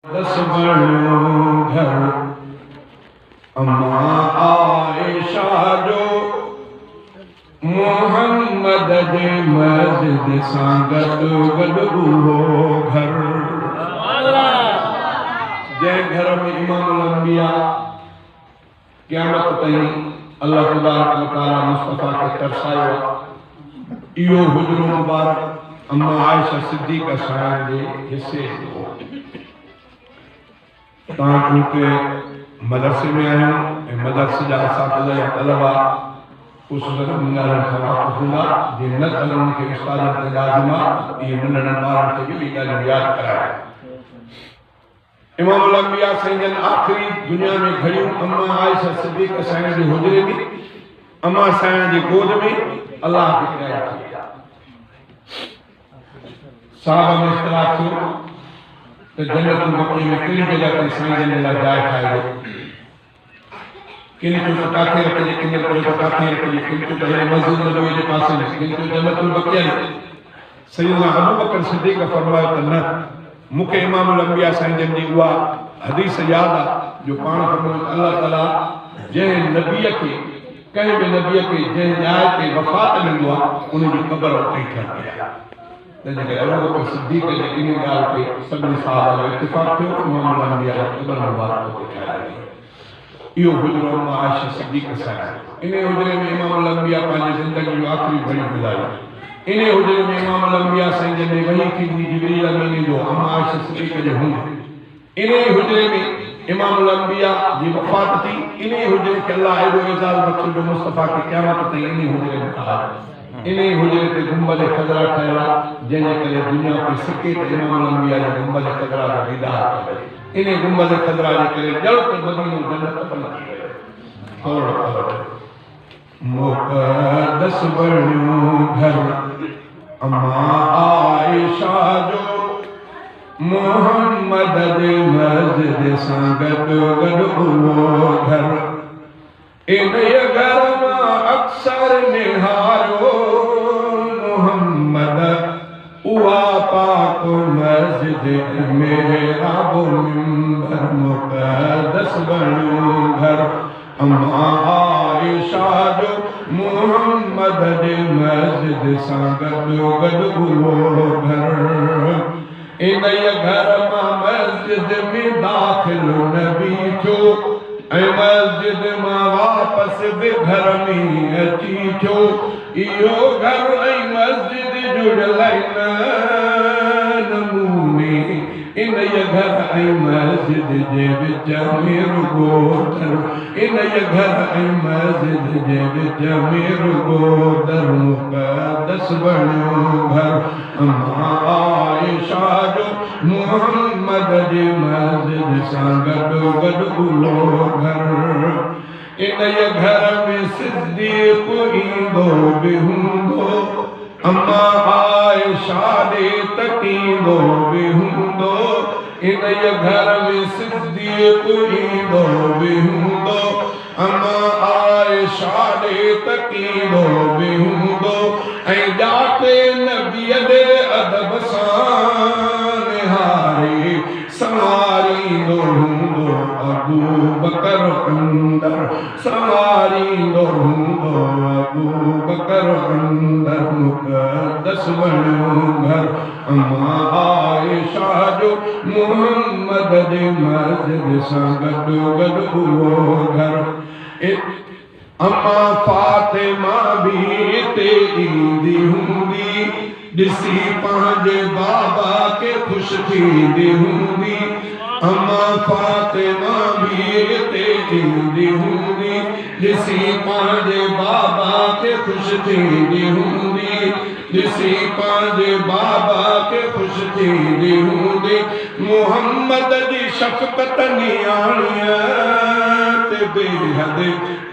दस बणियो घर अम्मा आयशा जो मोहम्मद जे मस्जिद सां गॾु गॾु उहो घर जंहिं घर में इमामुल अंबिया क़यामत ताईं अल्लाह तबारक व तआला मुस्तफ़ा खे तरसायो आहे। इहो हुजरो मुबारक अम्मा आयशा सिद्दीक़ा साहिब जे हिसे जो क्योंकि मदरसे में आयो मदरसे जा असातिज़ा या तलबा ख़ुसूसन मुंडारनि खां वाक़ुफ़ हूंदा जे न त उन्हनि खे उस्तादनि ते लाज़िम आहे इहे नंढड़नि ॿारनि खे बि ॻाल्हियूं यादि कराए। इमामुल अंबिया साईं जन आख़िरी दुनिया में घड़ियूं अम्मा आयशा सिद्दीक़ा साईं जे हुजरे में अम्मा साईं जी गोद में अल्लाह खे प्यारा थी साहब में इख़्तिलाफ़ थियो तो जन्नतुल बक़ी में कई जगह पर साईं जन लाइ जाइ ठाही किन जो काथे रखिजे किन जो काथे रखिजे किन जो पहले मस्जिद नबवी के पास में किन जो जन्नतुल बक़ी में सैयदना अबू बकर सिद्दीक़ फरमायो त न मुखे इमामुल अंबिया साईं जन जी उहा हदीस याद आहे जो पाण फरमायो अल्लाह ताला जंहिं नबीअ खे कंहिं बि नबीअ खे जंहिं जाइ ते वफ़ात ॾींदो आहे उन जी क़बर उते ई ठहंदी आहे। अबू बकर सिद्दीक़ जी इन ॻाल्हि ते सभिनी साहब जो इत्तिफ़ाक़ थियो इमामुल अंबिया जी क़बर मुबारक उते ठाही। इहो हुजरो अम्मा आयशा सिद्दीक़ा साहिब इन हुजरे में इमामुल अंबिया पंहिंजी ज़िंदगी जो आख़िरी घड़ी गुज़ारी। इन हुजरे में इमामुल अंबिया साईं जन वही थींदी जिब्रील अमीन जो अम्मा आयशा सिद्दीक़ा जे हूंदे इन हुजरे में इमामुल अंबिया जी वफ़ात थी। इन हुजरे खे अल्लाह एॾो एज़ाज़ बख़्शियो जो मुस्तफ़ा खे क़यामत ताईं इन हुजरे में कहा इन हुजरे ते गुंबद ख़ज़रा ठहियल आहे जंहिंजे करे दुनिया पे सिके ते इमामुल अंबिया जे गुंबद ख़ज़रा जो दीदार कयो। इन गुंबद ख़ज़रा जे करे ॼण त मदीनो जन्नत बन थी वियो। मुक़द्दस बणियो घर अम्मा आयशा जो मोहम्मद जे मस्जिद सां गॾु गॾु उहो घर इन घर मां अक्सर निहारो मोहम्मद उहा पाक मस्जिद मेहराब मिंबर मुक़द्दस बणियो घर अम्मा आयशा जो मोहम्मद जे मस्जिद सां गॾु गॾु उहो घर इन घर मां मस्जिद में दाख़िल नबी थियो ऐं मस्जिद मां वापसि बि घर में अची थियो। इहो घर ऐं मस्जिद जुड़ियल नमूने इन घर ऐं मस्जिद जे विच में रुगो दर इन घर ऐं मस्जिद जे विच में रुगो दर मुक़द्दस बणियो घर अम्मा आयशा जो मोहम्मद जे मस्जिद सां गॾु गॾु उहो घर इन घर में सिद्दीक़ ईंदो बि हूंदो अम्मा आयशा ॾे तकींदो बि हूंदो इन घर में सिद्दीक़ ईंदो बि हूंदो अम्मा आयशा ॾे तकींदो बि हूंदो ऐं ॼाते नबीअ जे अदब सां निहारे संवारींदो हूंदो अबू बकर अंदर संवारींदो हूंदो अबू बकर अंदर मुक़द्दस बणियो घर अम्मा आयशा जो मोहम्मद जे मस्जिद सां गॾु गॾु उहो घर अम्मा फातिमा भी ते ईंदी हूंदी ॾिसी पंहिंजे बाबा के खुश थींदी हूंदी अम्मा फातिमा भी ते ईंदी हूंदी ॾिसी पंहिंजे बाबा के खुश थींदी हूंदी ॾिसी पंहिंजे बाबा के खुश थींदी हूंदी मोहम्मद जी शफ़क़त नियाणीअ ते बेहद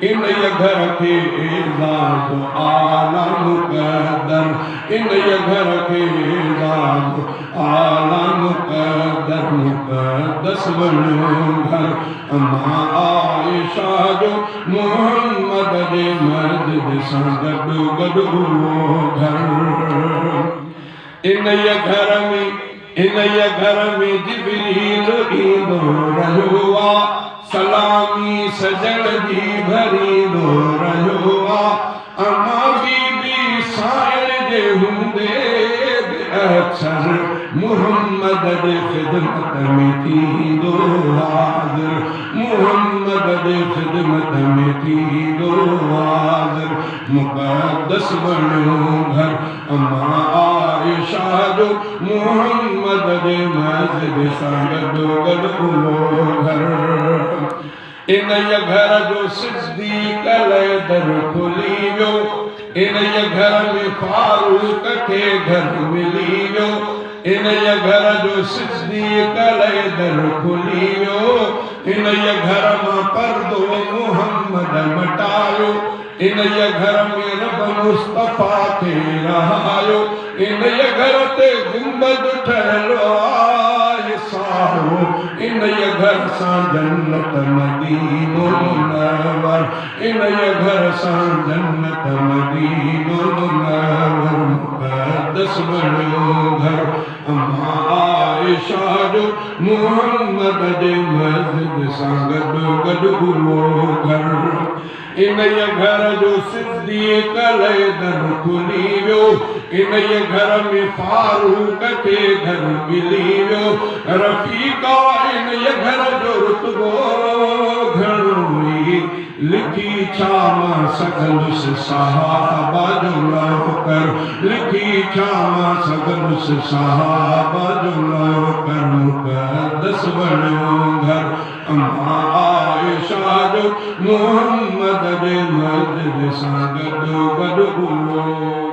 इन घर खे एज़ाज़ आला मुक़द्दर इन घर खे एज़ाज़ आला मुक़द्दर मुक़द्दस बणियो घर अम्मा आयशा जो मोहम्मद जे मस्जिद सां गॾु गॾु उहो घर इन घर में इन ये घर में जिब्रील ईंदो रहियो आ सलामी सजण जी भरींदो रहियो आ अमा बीबी साइण जे हूंदे अक्षर मुहम्मद जे ख़िदमत में थींदो हाज़िर मुहम्मद जे ख़िदमत में थींदो हाज़िर मुक़द्दस बणियो घर अमा आयशा जो मुहम्मद जे मस्जिद सां गॾोगॾु उहो घर इन ये घर जो सिद्दीक़ दर खुली वियो इन ये घर में फारूक के घर मिली वियो इन ये घर जो सिद्दीक़ दर खुली वियो इन ये घर मां पर्दो मुहम्मद मटायो इन ये घर में रब मुस्तफा खे रहायो इन ये घर ते गुंबद ठहियो आहे साहो इन ये घर सां जन्नत मदीनो मुनव्वर इन ये घर सां जन्नत मदीनो मुनव्वर मुक़द्दस बणियो घर अम्मा आयशा जो मुहम्मद जे मस्जिद सां गॾोगॾु उहो घर इन ये घर जो सिद्दीक़ दर खुली वियो इन ये घर में फारूक के घर मिली वियो रफ़ीका इन ये घर जो रुतबो घणो हुई लिखी छा मां सघंदुसि सहाबा जो नौकर लिखी छा मां सघंदुसि सहाबा जो नौकर मुक़द्दस बणियो घर अम्मा आयशा जो मुहम्मद जे मस्जिद सां गॾोगॾु उहो